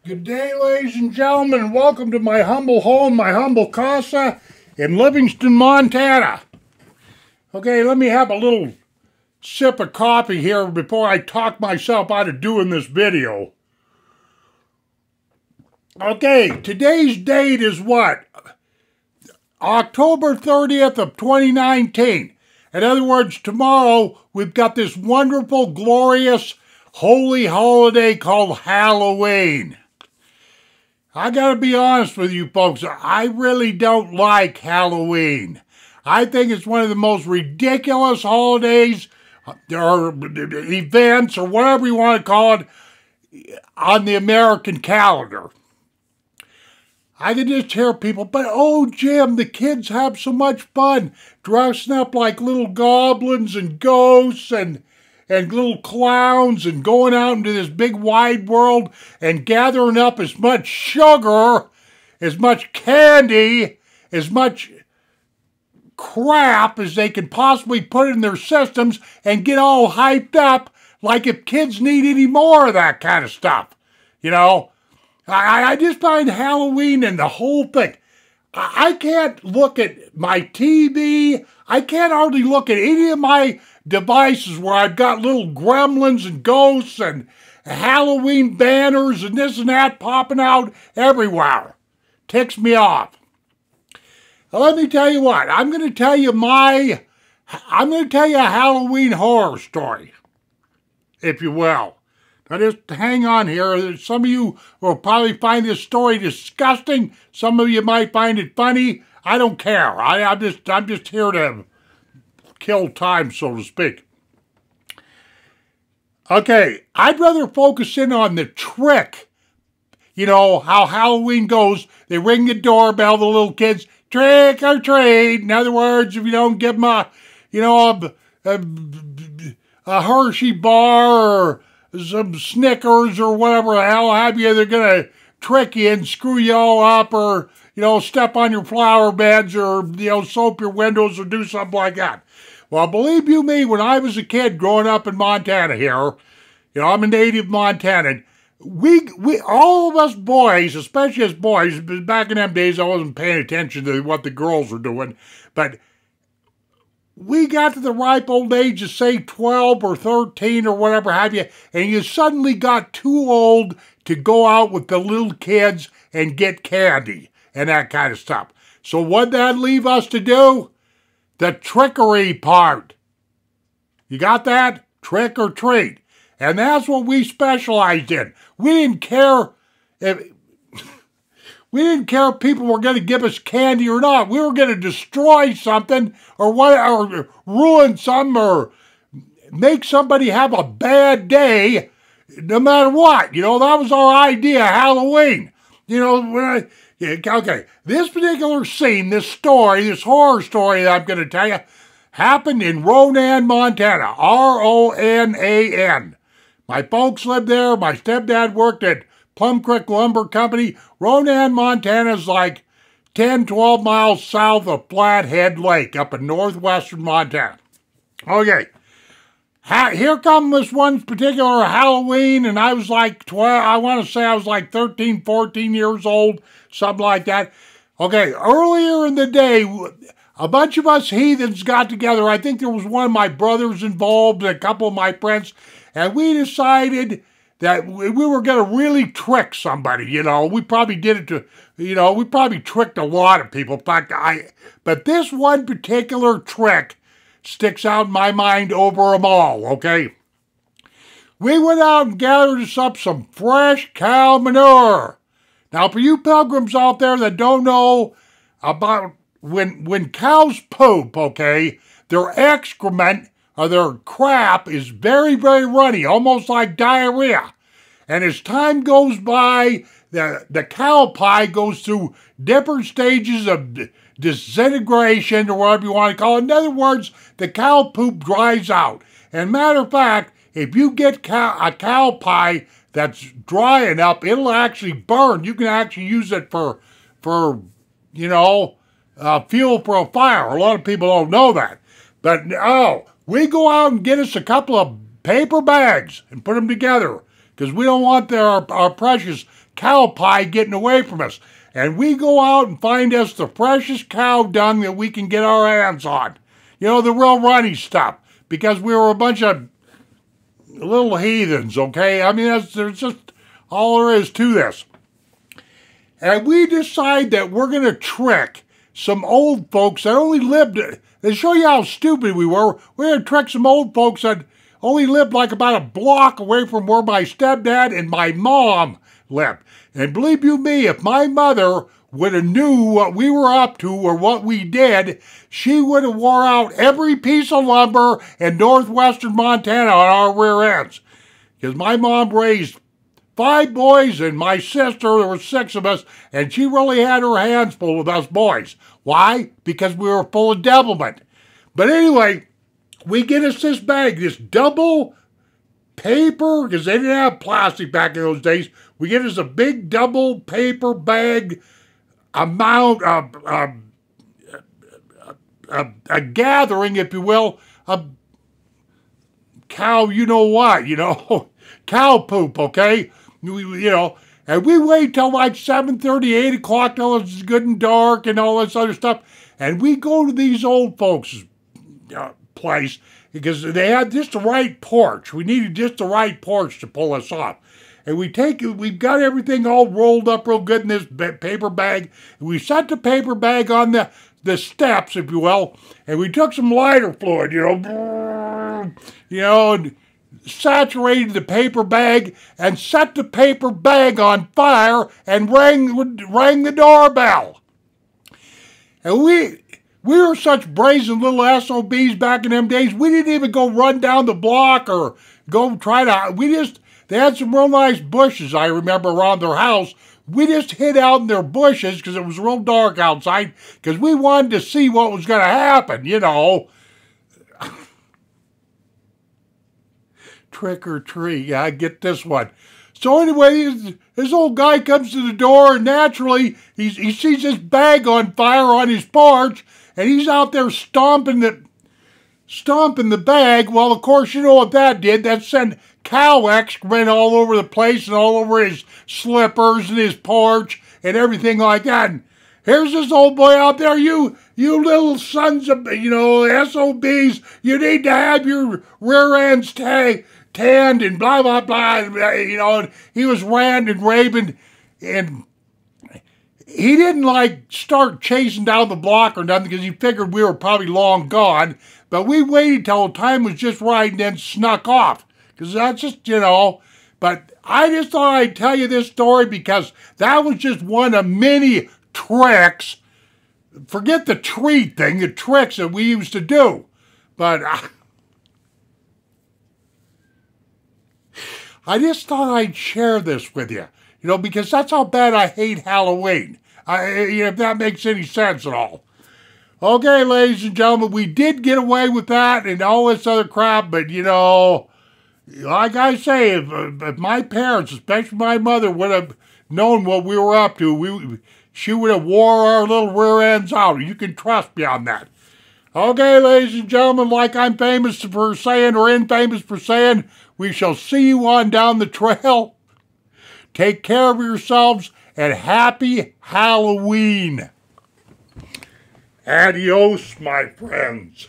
Good day, ladies and gentlemen. Welcome to my humble home, my humble casa in Livingston, Montana. Okay, let me have a little sip of coffee here before I talk myself out of doing this video. Okay, today's date is what? October 30th of 2019. In other words, tomorrow we've got this wonderful, glorious, holy holiday called Halloween. I gotta be honest with you folks, I really don't like Halloween. I think it's one of the most ridiculous holidays or events or whatever you want to call it on the American calendar. I can just hear people, but oh Jim, the kids have so much fun dressing up like little goblins and ghosts and little clowns and going out into this big wide world and gathering up as much sugar, as much candy, as much crap as they can possibly put in their systems and get all hyped up like if kids need any more of that kind of stuff. You know, I just find Halloween and the whole thing, I can't look at my TV, I can't hardly look at any of my devices where I've got little gremlins and ghosts and Halloween banners and this and that popping out everywhere. Ticks me off. Now, let me tell you what, I'm going to tell you a Halloween horror story, if you will. Now just hang on here. Some of you will probably find this story disgusting. Some of you might find it funny. I don't care. I'm just here to kill time, so to speak. Okay, I'd rather focus in on the trick. You know, how Halloween goes. They ring the doorbell, the little kids, trick or treat. In other words, if you don't give them a Hershey bar or some Snickers or whatever the hell have you, they're going to trick you and screw you all up or, step on your flower beds or, soap your windows or do something like that. Well, believe you me, when I was a kid growing up in Montana here, I'm a native Montanan, we all of us boys, especially as boys, back in them days I wasn't paying attention to what the girls were doing, but we got to the ripe old age of, say, 12 or 13 or whatever have you, and you suddenly got too old to go out with the little kids and get candy and that kind of stuff. So what'd that leave us to do? The trickery part. You got that? Trick or treat. And that's what we specialized in. We didn't care if people were going to give us candy or not. We were going to destroy something or ruin something or make somebody have a bad day no matter what. That was our idea, Halloween. Okay, this particular scene, this horror story that I'm going to tell you, happened in Ronan, Montana. R-O-N-A-N. My folks lived there. My stepdad worked at Plum Creek Lumber Company. Ronan, Montana is like 10, 12 miles south of Flathead Lake up in northwestern Montana. Okay. Here comes this one particular Halloween, and I was like 12, I want to say I was like 13, 14 years old, something like that. Okay, earlier in the day, a bunch of us heathens got together. I think there was one of my brothers involved, a couple of my friends, and we decided that we were going to really trick somebody, We probably did it to, we probably tricked a lot of people. In fact, but this one particular trick sticks out in my mind over them all, okay? We went out and gathered us up some fresh cow manure. Now, for you pilgrims out there that don't know about when cows poop, okay, their excrement or their crap is very, very runny, almost like diarrhea. And as time goes by, the cow pie goes through different stages of disintegration or whatever you want to call it. In other words, the cow poop dries out. And matter of fact, if you get a cow pie that's dry enough, it'll actually burn. You can actually use it for fuel for a fire. A lot of people don't know that. But we go out and get us a couple of paper bags and put them together because we don't want our precious cow pie getting away from us. And we go out and find us the freshest cow dung that we can get our hands on. You know, the real runny stuff. Because we were a bunch of little heathens, okay? I mean, there's just all there is to this. And we decide that we're going to trick some old folks that only lived, to show you how stupid we were, we're going to trick some old folks that only lived like about a block away from where my stepdad and my mom lived. And believe you me, if my mother would have knew what we were up to or what we did, she would have wore out every piece of lumber in northwestern Montana on our rear ends. Because my mom raised 5 boys and my sister, there were 6 of us, and she really had her hands full with us boys. Why? Because we were full of devilment. But anyway, we get us this bag, this double paper, because they didn't have plastic back in those days. We get us a big double paper bag amount of a gathering, if you will, of cow, you know what, cow poop, okay? And we wait till like 7:30, 8 o'clock till it's good and dark and all this other stuff. And we go to these old folks' place because they had just the right porch. We needed just the right porch to pull us off. And we've got everything all rolled up real good in this paper bag. And we set the paper bag on the steps, if you will, and we took some lighter fluid, and saturated the paper bag and set the paper bag on fire and rang the doorbell. And we were such brazen little SOBs back in them days, we didn't even go run down the block or go try to, they had some real nice bushes, I remember, around their house. We just hid out in their bushes because it was real dark outside because we wanted to see what was going to happen, Trick or treat, yeah, I get this one. So anyway, this old guy comes to the door and naturally he sees this bag on fire on his porch and he's out there stomping the bag. Well, of course, you know what that did. That sent cow excrement all over the place and all over his slippers and his porch and everything like that. And here's this old boy out there, you little sons of, SOBs, you need to have your rear ends tanned and blah, blah, blah, and he was ranting and raving, and he didn't, start chasing down the block or nothing because he figured we were probably long gone, but we waited till the time was just right and then snuck off, because that's just, but I just thought I'd tell you this story because that was just one of many tricks. Forget the treat thing, the tricks that we used to do, but I just thought I'd share this with you, because that's how bad I hate Halloween, if that makes any sense at all. Okay, ladies and gentlemen, we did get away with that and all this other crap, but, like I say, if my parents, especially my mother, would have known what we were up to, she would have wore our little rear ends out. You can trust me on that. Okay, ladies and gentlemen, like I'm famous for saying or infamous for saying, we shall see you on down the trail. Take care of yourselves and happy Halloween. Adios, my friends.